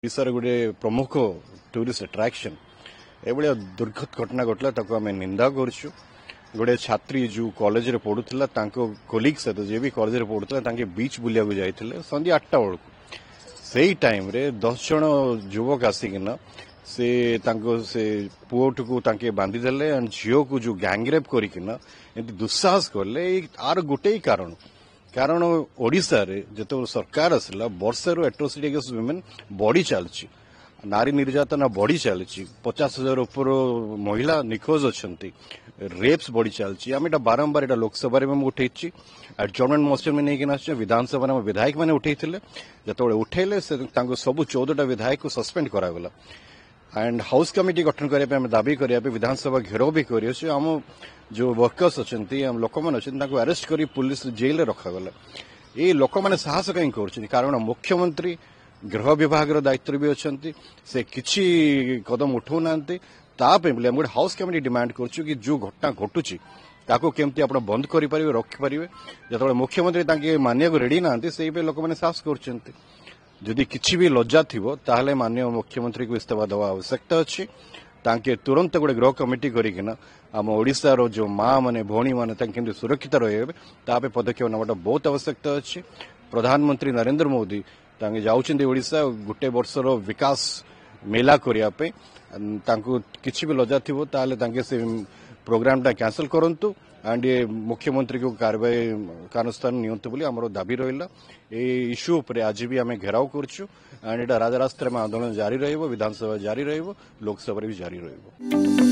ओडिशार गोटे प्रमुख टूरिस्ट अट्राक्शन एभलिया दुर्गत घटना घटला ताको आम निंदा करछु। गोटे छात्री जो कॉलेज रे पढ़ुला कोलिग सहित जी भी कॉलेज रे पढ़ुला बीच बुलिया जाइए संध्या 8टा बेलू से टाइम रे 10 जन युवक आसिकिना से पुओट को बांधिदेले एंड झील को जो गैंगरेप करना दुस्साहस कले आर गोटे कारण कारण ओडिशा रे जो सरकार आसला वर्षारू एट्रोसिटी अगेंस्ट वुमेन बढ़ी चलती नारी निर्यातना बढ़ी चलती 50,000 ऊपर महिला निखोज अच्छा रेप्स बढ़ी चलती आम बारंबार एटा लोकसभा में उठे एडजर्नमेंट मोशन में नहीं विधानसभा में विधायक मैंने उठे जो उठेले सब 14टा विधायक को सस्पेंड करागला एंड हाउस कमिटी गठन करने दाबी करने विधानसभा घेराव भी कर आम जो वर्कर्स अच्छा लोक मैंने अरेस्ट कर पुलिस जेल रखागला ये लोक मैंने साहस कहीं कर कारण मुख्यमंत्री गृह विभाग दायित्व भी अच्छा से किसी कदम उठाऊना गोटे हाउस कमिटी डिमांड कर जो घटना घटुची ताको केमती आप बंद करें रखिपारे जो मुख्यमंत्री मानिया रेडी ना से लोक मैंने साहस कर जदि किसी भी लज्जा थी ताहले माननीय मुख्यमंत्री को इस्तीफा देवा आवश्यकता अच्छी तांके तुरंत गोटे गृह कमिटी करिकिना आम ओडिशार जो माँ माने भौणी माने केमती सुरक्षित रहिबे तापे पदक्षेप नवाटा बहुत आवश्यकता अच्छी। प्रधानमंत्री नरेंद्र मोदी जाउछन्ती ओडिशा गोटे वर्षर विकास मेला करने किसी भी लज्जा थी ताहले से प्रोग्राम टा कैंसल करंतु एंड ये मुख्यमंत्री को कार्रवाई कानुस्थान नियंतु बोली आमर दाबी रहा ये इश्यू उपरे आज भी आम घेराव करछु एंड एटा राजरास्ता में आंदोलन जारी रहिबो विधानसभा जारी रहिबो लोकसभा भी जारी रहिबो।